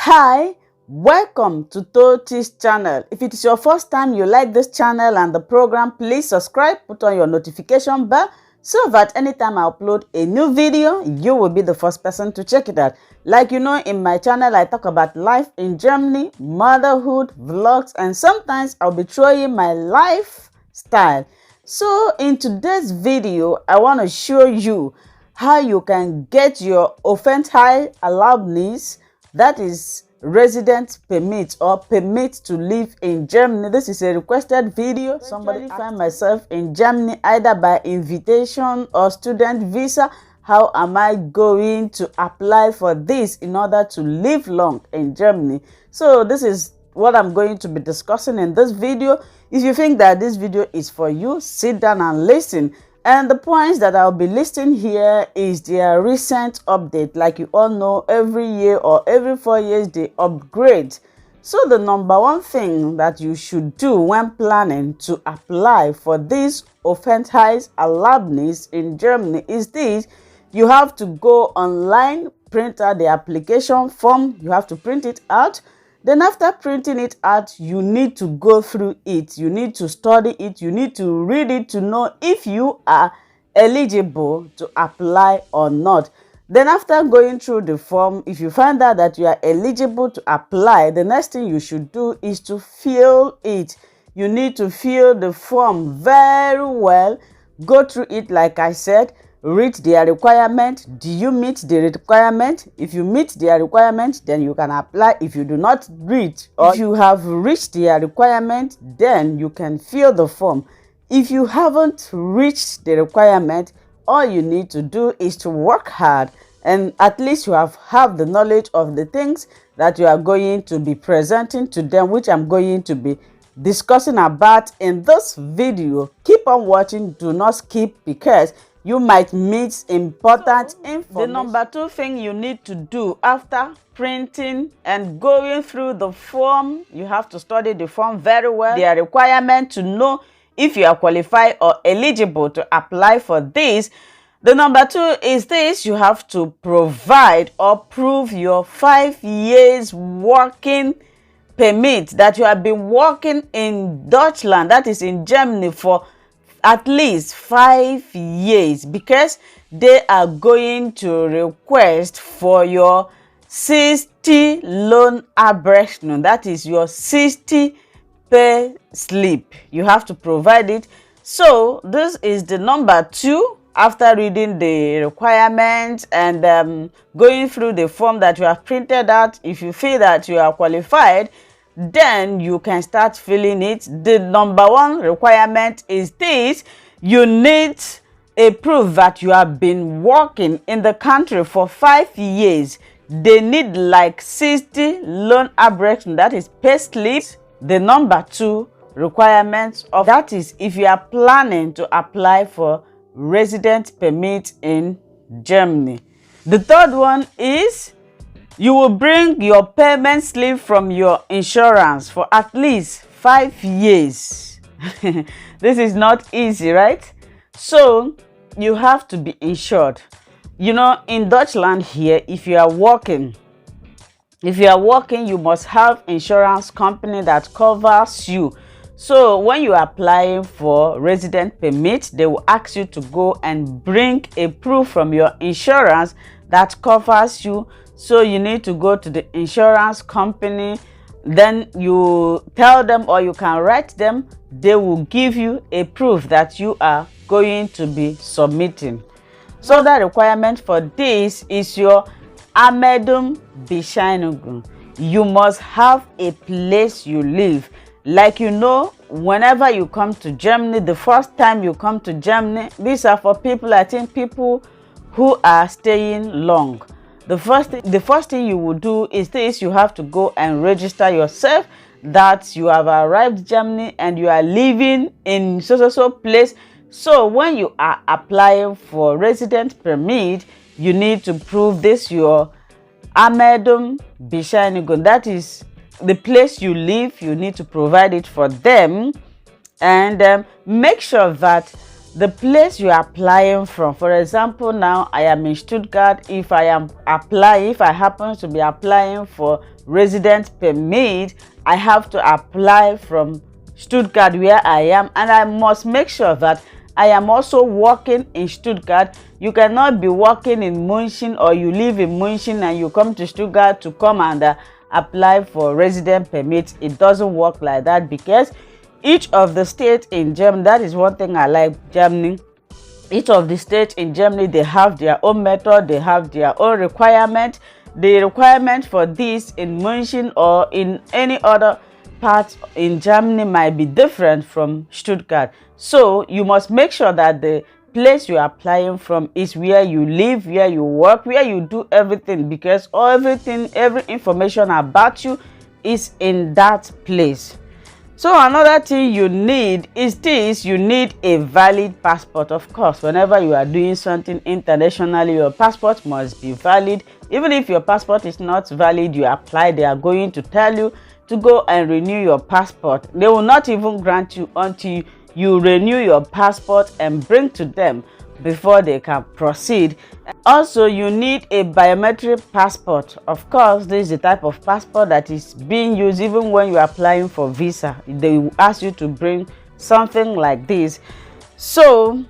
Hi, welcome to TOCHI's channel. If it is your first time you like this channel and the program, please subscribe, put on your notification bell so that anytime I upload a new video, you will be the first person to check it out. Like you know, in my channel, I talk about life in Germany, motherhood, vlogs, and sometimes I'll be showing my lifestyle. So in today's video, I want to show you how you can get your Aufenthalserlaubnis, that is resident permit or permit to live in Germany. This is a requested video. Somebody find myself in Germany either by invitation or student visa. How am I going to apply for this in order to live long in Germany? So this is what I'm going to be discussing in this video. If you think that this video is for you, sit down and listen. And the points that I'll be listing here is their recent update. Like you all know, every year or every 4 years they upgrade. So the number one thing that you should do when planning to apply for this Aufenthalserlaubnis in Germany is this. You have to go online, print out the application form. You have to print it out. Then after printing it out, you need to go through it. You need to study it. You need to read it to know if you are eligible to apply or not. Then after going through the form, if you find out that you are eligible to apply, the next thing you should do is to fill it. You need to fill the form very well. Go through it like I said. Read their requirement. Do you meet the requirement? If you meet their requirement, then you can apply. If you do not read, or if you have reached their requirement, then you can fill the form. If you haven't reached the requirement, all you need to do is to work hard, and at least you have the knowledge of the things that you are going to be presenting to them, which I'm going to be discussing about in this video. Keep on watching. Do not skip, because you might miss important information. The number two thing you need to do after printing and going through the form, you have to study the form very well. Their requirement to know if you are qualified or eligible to apply for this. The number two is this: you have to provide or prove your 5 years working permit, that you have been working in Deutschland, that is in Germany, for at least 5 years, because they are going to request for your 60 Lohnabrechnung, that is your 60 pay slip. You have to provide it. So this is the number two. After reading the requirements and going through the form that you have printed out, if you feel that you are qualified, then you can start filling it. The number one requirement is this: you need a proof that you have been working in the country for 5 years. They need like 60 Lohnabrechnung, that is pay slips. The number two requirement of that is if you are planning to apply for resident permit in Germany. The third one is you will bring your payment slip from your insurance for at least 5 years. This is not easy, right? So you have to be insured. You know, in Deutschland here, if you are working, you must have insurance company that covers you. So when you are applying for resident permit, they will ask you to go and bring a proof from your insurance that covers you. So you need to go to the insurance company, then you tell them, or you can write them. They will give you a proof that you are going to be submitting. So the requirement for this is your Anmeldungsbescheinigung. You must have a place you live. Like you know, whenever you come to Germany, the first time you come to Germany, these are for people, I think, people who are staying long. The first thing you will do is this: you have to go and register yourself that you have arrived in Germany and you are living in so place. So when you are applying for resident permit, you need to prove this: your Anmeldungsbescheinigung, that is the place you live. You need to provide it for them, and make sure that the place you are applying from. For example, now I am in Stuttgart. If I happen to be applying for resident permit, I have to apply from Stuttgart where I am, and I must make sure that I am also working in Stuttgart. You cannot be working in München, or you live in München and you come to Stuttgart to come and apply for resident permit. It doesn't work like that, because each of the states in Germany, that is one thing I like Germany, each of the states in Germany, they have their own method, they have their own requirement. The requirement for this in München or in any other part in Germany might be different from Stuttgart. So you must make sure that the place you are applying from is where you live, where you work, where you do everything, because every information about you is in that place. So another thing you need is this: you need a valid passport. Of course, whenever you are doing something internationally, your passport must be valid. Even if your passport is not valid, you apply, they are going to tell you to go and renew your passport. They will not even grant you until you renew your passport and bring to them before they can proceed. Also, you need a biometric passport. Of course, this is the type of passport that is being used even when you are applying for visa. They will ask you to bring something like this. So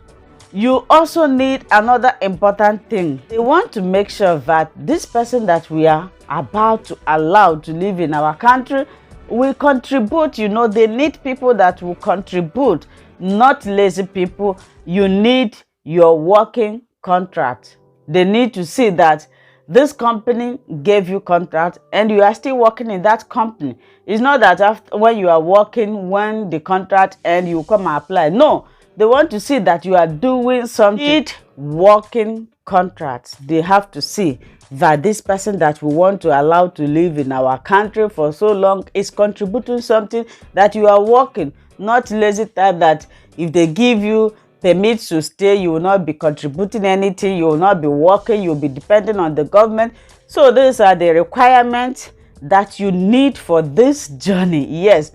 you also need another important thing. They want to make sure that this person that we are about to allow to live in our country will contribute. You know, they need people that will contribute, not lazy people. You need your working contract. They need to see that this company gave you contract and you are still working in that company. It's not that after, when you are working, when the contract ends, you come and apply. No, they want to see that you are doing something. Working contracts. They have to see that this person that we want to allow to live in our country for so long is contributing something, that you are working, not lazy type that if they give you permits to stay, you will not be contributing anything, you will not be working, you'll be depending on the government. So these are the requirements that you need for this journey. Yes,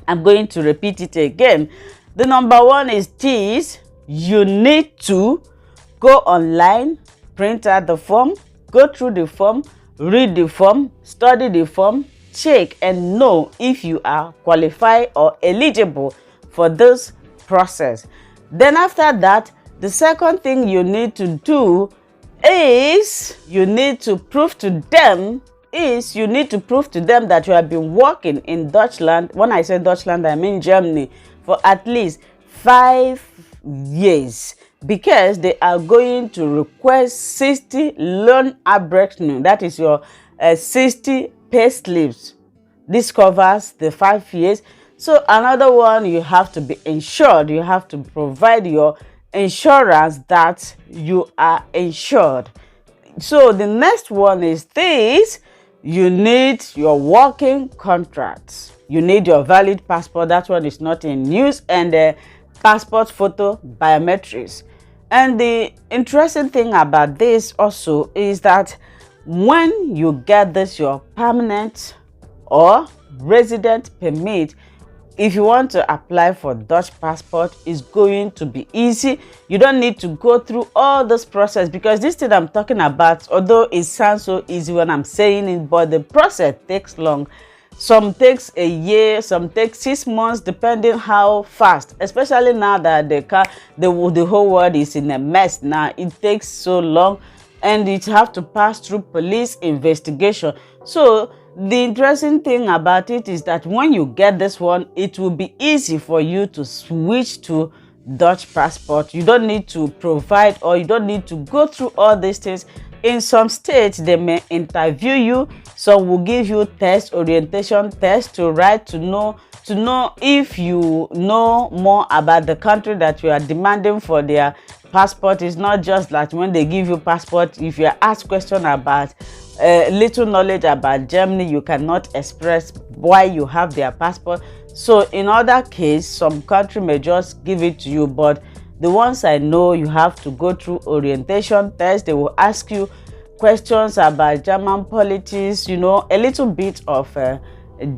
I'm going to repeat it again. The number one is this: you need to go online, print out the form, go through the form, read the form, study the form, check and know if you are qualified or eligible for this process. Then after that, the second thing you need to do is you need to prove to them that you have been working in Deutschland. When I say Deutschland, I mean Germany, for at least 5 years, because they are going to request 60 Lohnabrechnung. That is your 60 pay slips. This covers the 5 years. So another one, you have to be insured. You have to provide your insurance that you are insured. So the next one is this: you need your working contracts. You need your valid passport. That one is not in use, and passport photo biometrics. And the interesting thing about this also is that when you get this, your permanent or resident permit, if you want to apply for Dutch passport, it's going to be easy. You don't need to go through all this process, because this thing I'm talking about, although it sounds so easy when I'm saying it, but the process takes long. Some takes a year, some takes 6 months, depending how fast. Especially now that the whole world is in a mess now, it takes so long, and it have to pass through police investigation. So the interesting thing about it is that when you get this one, it will be easy for you to switch to Dutch passport. You don't need to provide, or you don't need to go through all these things. In some states, they may interview you. Some will give you test, orientation test to write, to know if you know more about the country that you are demanding for their passport. Is not just that when they give you passport, if you are asked question about little knowledge about Germany, you cannot express why you have their passport. So in other case, some country may just give it to you, but the ones I know, you have to go through orientation test. They will ask you questions about German politics, you know, a little bit of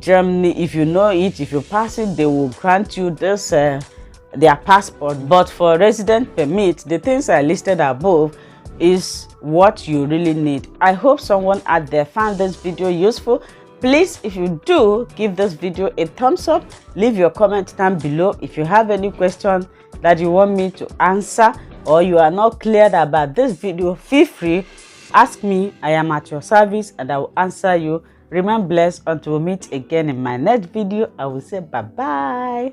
Germany. If you know it, if you pass it, they will grant you this their passport. But for resident permit, the things I listed above is what you really need. I hope someone out there found this video useful. Please, if you do, give this video a thumbs up. Leave your comment down below. If you have any question that you want me to answer, or you are not clear about this video, feel free, ask me. I am at your service and I will answer you. Remain blessed until we meet again in my next video. I will say bye bye.